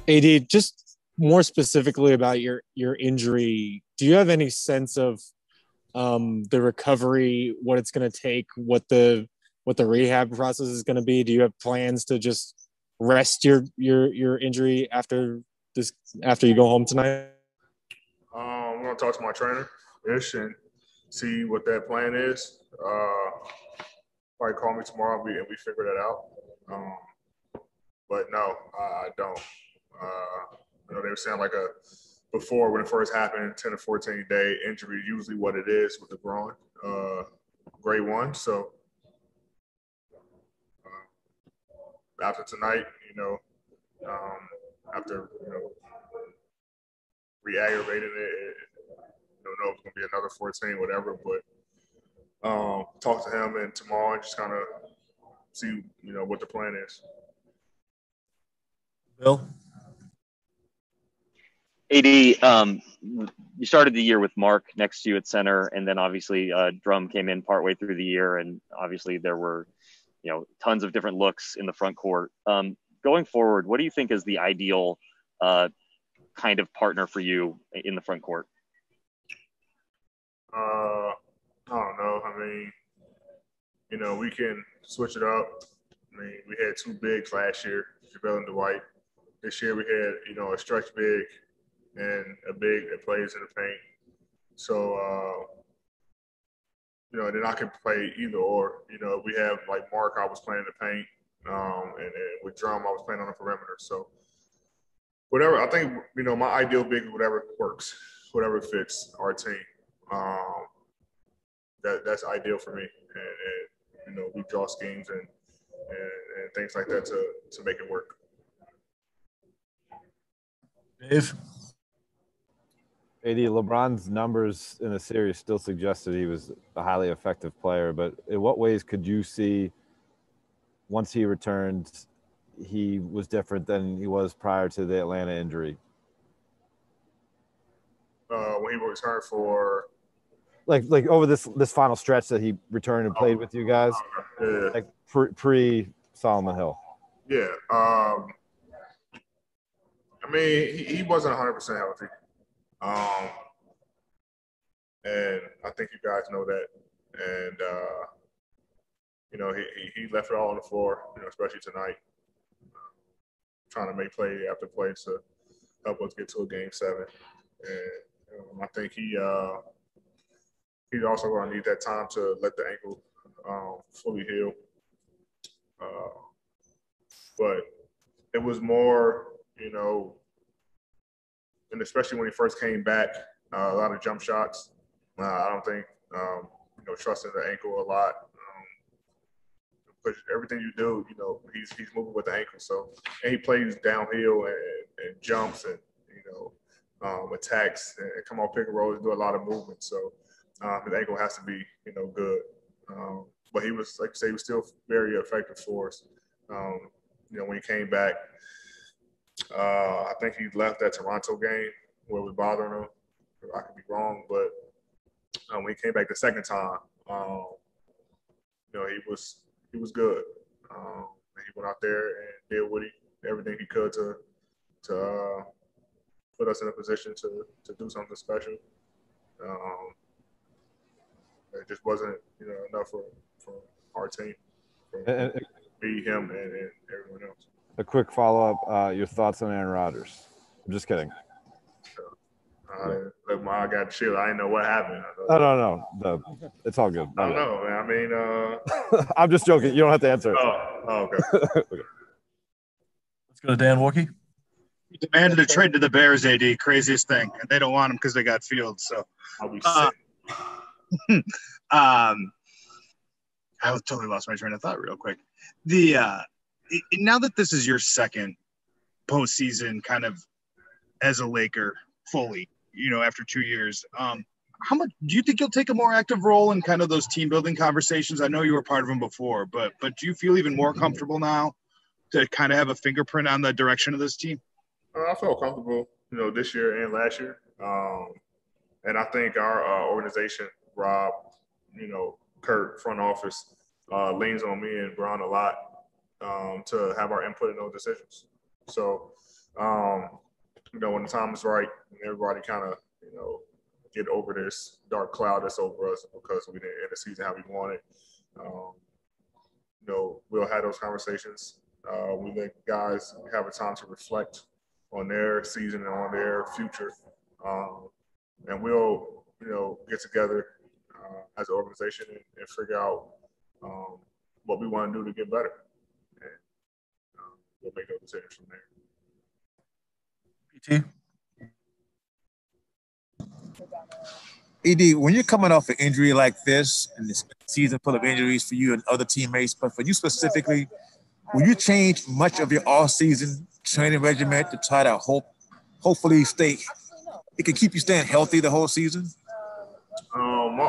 AD, just more specifically about your injury, do you have any sense of the recovery, what it's going to take, what the rehab process is going to be? Do you have plans to just rest your injury after you go home tonight? I'm gonna talk to my trainer ish and see what that plan is. Probably call me tomorrow and we figure that out. But no, I don't. They were saying before when it first happened, 10 to 14 day injury, usually what it is with the groin, grade 1. So after tonight, after re-aggravating it, don't know if it's gonna be another 14, whatever. But talk to him and tomorrow and just kind of see what the plan is. Bill? AD, you started the year with Mark next to you at center, and then obviously Drum came in partway through the year, and obviously there were, tons of different looks in the front court. Going forward, what do you think is the ideal kind of partner for you in the front court? I don't know. I mean, we can switch it up. I mean, we had 2 bigs last year, JaVale and Dwight. This year we had, a stretch big and a big that plays in the paint. So, then I can play either or. We have like Mark, I was playing in the paint, and with Drum, I was playing on the perimeter. So, whatever, I think, my ideal big is whatever works, whatever fits our team. That's ideal for me. And we draw schemes and things like that to make it work. Dave? AD, LeBron's numbers in the series still suggested he was a highly effective player, but in what ways could you see once he returned, he was different than he was prior to the Atlanta injury? When he returned for like over this final stretch that he returned and played with you guys, like pre Solomon Hill. Yeah, I mean he wasn't 100% healthy, and I think you guys know that. And he left it all on the floor, especially tonight, trying to make play after play to help us get to a game 7. And I think he's also going to need that time to let the ankle fully heal. But it was more, and especially when he first came back, a lot of jump shots. I don't think, trusting the ankle a lot. Because everything you do, he's moving with the ankle. So, and he plays downhill and jumps and, attacks and come off pick and roll and do a lot of movement. So, his ankle has to be, good. But he was, like you say, he was still very effective for us. When he came back, I think he left that Toronto game where it was bothering him. I could be wrong, but when he came back the second time, he was good. He went out there and did everything he could to put us in a position to do something special. It just wasn't enough for our team, for me, him, and everyone else. A quick follow-up, your thoughts on Aaron Rodgers? I'm just kidding. Look, I got chill. I didn't know what happened. No. It's all good. I don't know, man. I mean, I'm just joking. You don't have to answer it. Oh, okay. Okay. Let's go to Dan Wookie. He demanded a trade to the Bears, AD. Craziest thing. And they don't want him because they got Fields. So I'll be sick. I totally lost my train of thought real quick. Now that this is your second postseason kind of as a Laker fully, after 2 years, how much do you think you'll take a more active role in kind of those team building conversations? I know you were part of them before, but do you feel even more comfortable now to kind of have a fingerprint on the direction of this team? I felt comfortable, this year and last year. And I think our organization, Rob, Kurt, front office, leans on me and Brown a lot to have our input in those decisions. So When the time is right, and everybody kind of, get over this dark cloud that's over us because we didn't end the season how we wanted. We'll have those conversations. We let guys have a time to reflect on their season and on their future. And we'll, get together as an organization and figure out what we want to do to get better. And we'll make those decisions from there. PT? ED, when you're coming off an injury like this, and this season full of injuries for you and other teammates, but for you specifically, will you change much of your off-season training regimen to try to hopefully it can keep you staying healthy the whole season? My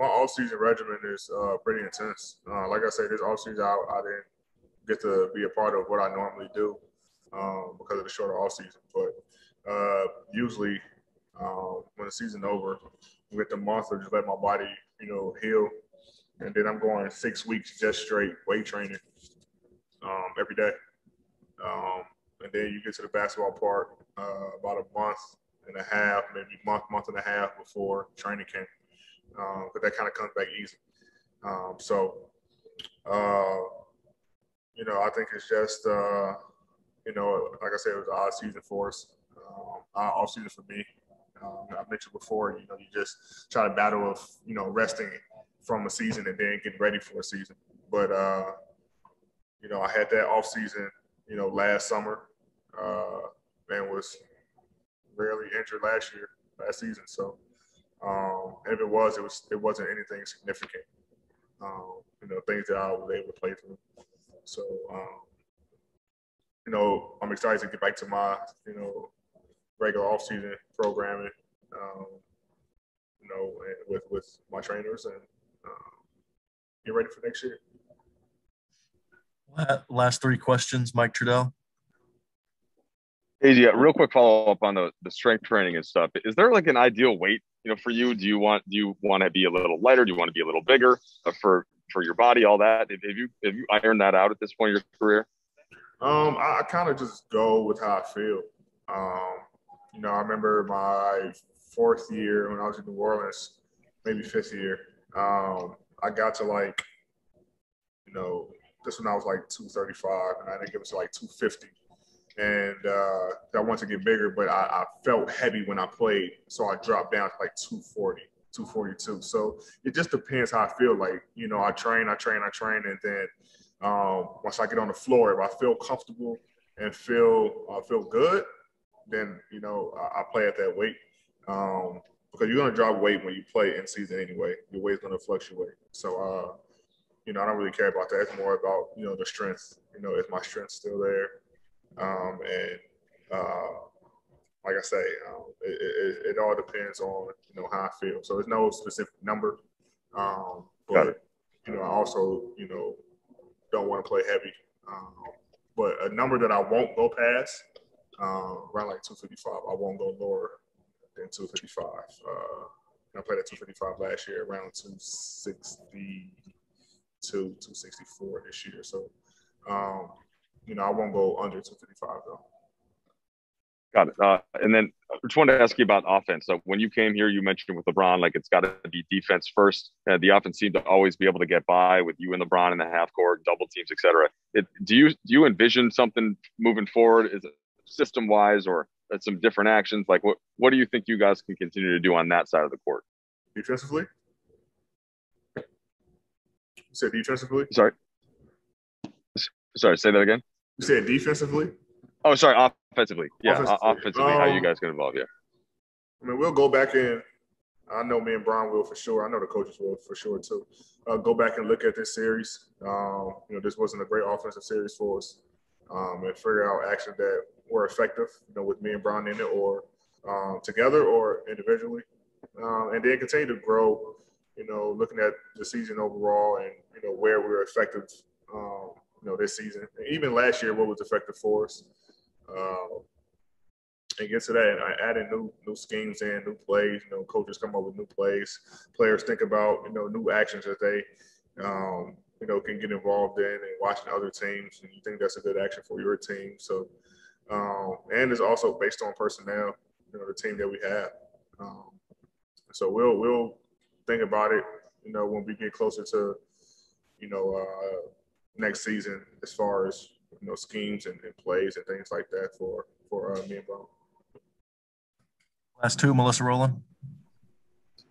off-season regimen is pretty intense. Like I said, this off-season I didn't get to be a part of what I normally do because of the shorter off-season. But usually when the season's over, we get the month to just let my body, heal. And then I'm going 6 weeks just straight weight training every day. And then you get to the basketball part about a month and a half, maybe month and a half before training camp. But that kind of comes back easy. I think it's just, like I said, it was an odd season for us, off season for me. I mentioned before, you just try to battle of, resting from a season and then getting ready for a season. But, I had that off season, last summer and was rarely injured last season. So, and if it wasn't anything significant, things that I was able to play through. So, I'm excited to get back to my, regular off-season programming, with my trainers and get ready for next year. Last three questions, Mike Trudell. Hey, yeah, real quick follow-up on the strength training and stuff. Is there like an ideal weight, for you? Do you want to be a little lighter? Do you want to be a little bigger for your body? All that. Have you ironed that out at this point in your career? I kind of just go with how I feel. I remember my fourth year when I was in New Orleans, maybe fifth year. I got to this when I was like 235, and I think it was like 250. And I wanted to get bigger, but I felt heavy when I played, so I dropped down to like 240, 242. So it just depends how I feel. Like, I train, and then once I get on the floor, if I feel comfortable and feel good, then I play at that weight. Because you're gonna drop weight when you play in season anyway. Your weight's gonna fluctuate. So I don't really care about that. It's more about the strength. Is my strength still there? Like I say, it all depends on how I feel. So there's no specific number, but I also don't want to play heavy. But a number that I won't go past, around like 255. I won't go lower than 255. I played at 255 last year, around 262, 264 this year. So. I won't go under 255 though. Got it. And then I just wanted to ask you about offense. So when you came here, you mentioned with LeBron, like it's got to be defense first. The offense seemed to always be able to get by with you and LeBron in the half court, double teams, etc. Do you envision something moving forward? Is it system wise or some different actions? Like what do you think you guys can continue to do on that side of the court? Defensively? You said defensively? Sorry, say that again. You said defensively? Oh, sorry, offensively. Yeah, offensively, how you guys get involved, yeah. I mean, we'll go back in. I know me and Brian will for sure. I know the coaches will for sure too. Go back and look at this series. This wasn't a great offensive series for us. And figure out actions that were effective, with me and Brian in it or together or individually. And then continue to grow, looking at the season overall and, where we were effective this season. And even last year, what was effective for us. And get to that, and adding new schemes in, new plays. Coaches come up with new plays. Players think about, new actions that they, can get involved in and watching other teams. And you think that's a good action for your team. So And it's also based on personnel, the team that we have. So we'll think about it, when we get closer to, next season as far as, schemes and plays and things like that for me and Bo. Last two, Melissa Rowland.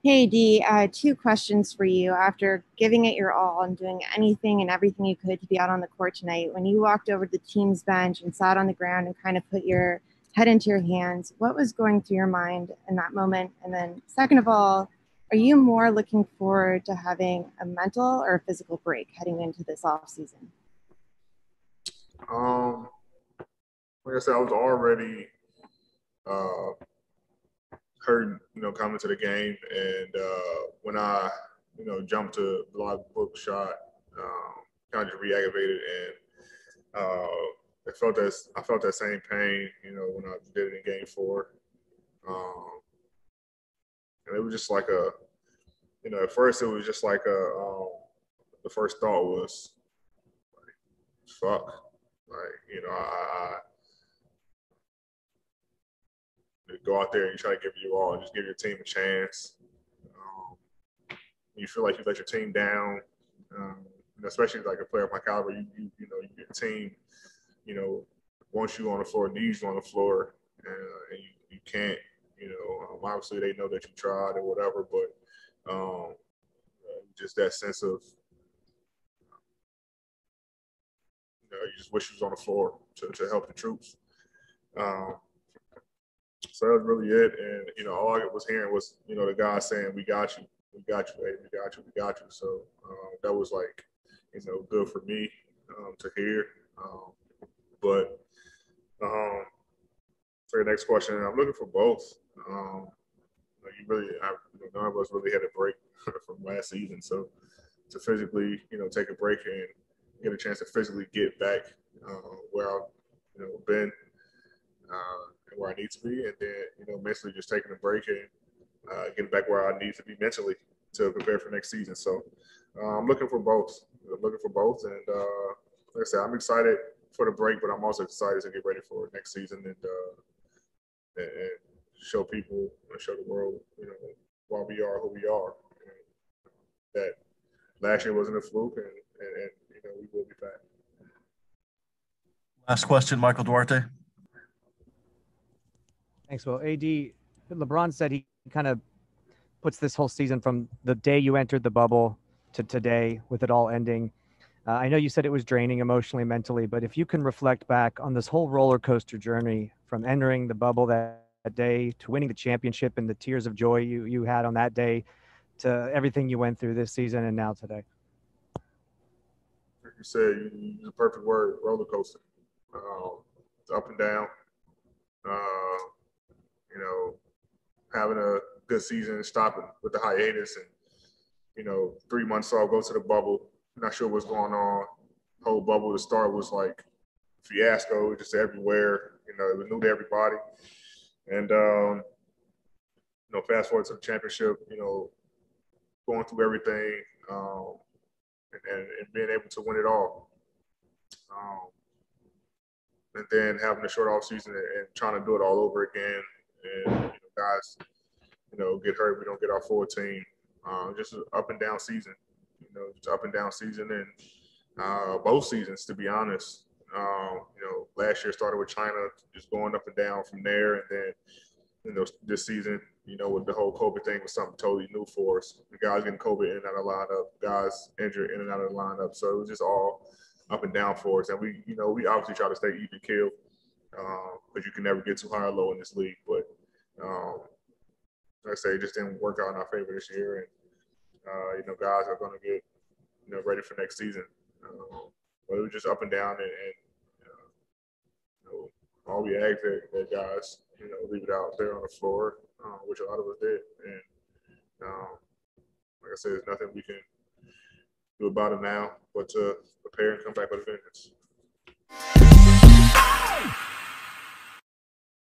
Hey, D, 2 questions for you. After giving it your all and doing anything and everything you could to be out on the court tonight, when you walked over to the team's bench and sat on the ground and kind of put your head into your hands, what was going through your mind in that moment? And then second of all, are you more looking forward to having a mental or a physical break heading into this off season? Like I said, I was already hurting, coming to the game, and when I, jumped to block book shot, kind of just reactivated, and I felt that same pain, when I did it in Game 4, and it was just like at first it was just like the first thought was like, fuck, like, I go out there and you try to give it your all and just give your team a chance. You feel like you let your team down, especially like a player of my caliber. You your team, wants you on the floor, needs you on the floor, and you can't. Obviously they know that you tried or whatever, but just that sense of you just wish you was on the floor to help the troops. So that was really it. And, all I was hearing was, the guy saying, we got you, hey, we got you, we got you. So that was like, good for me to hear. But for the next question, I'm looking for both. None of us really had a break from last season. So to physically, take a break and get a chance to physically get back where I've been and where I need to be, and then mentally just taking a break and getting back where I need to be mentally to prepare for next season. So I'm looking for both. And like I said, I'm excited for the break, but I'm also excited to get ready for next season and show people and show the world, why we are who we are. And that last year wasn't a fluke, and we will be back. Last question, Michael Duarte. Thanks, Will. AD, LeBron said he kind of puts this whole season from the day you entered the bubble to today, with it all ending. I know you said it was draining emotionally, mentally, but if you can reflect back on this whole roller coaster journey from entering the bubble that day to winning the championship and the tears of joy you had on that day to everything you went through this season and now today. Like you said, you used the perfect word, roller coaster. It's up and down. Having a good season, stopping with the hiatus, and 3 months off, go to the bubble. Not sure what's going on. Whole bubble to start was like fiasco, just everywhere. It was new to everybody. And fast forward to the championship. Going through everything, and being able to win it all. And then having a short off season and trying to do it all over again. And guys, get hurt. We don't get our full team. Just an up and down season. It's up and down season, and both seasons, to be honest. Last year started with China, just going up and down from there, and then this season, with the whole COVID thing was something totally new for us. The guys getting COVID in and out of the lineup, guys injured in and out of the lineup, so it was just all up and down for us. And we obviously try to stay even keel, because you can never get too high or low in this league. But like I say, it just didn't work out in our favor this year, and guys are going to get ready for next season. But it was just up and down, and all we asked that guys leave it out there on the floor, which a lot of us did. And like I said, there's nothing we can do about it now but to prepare and come back with a vengeance.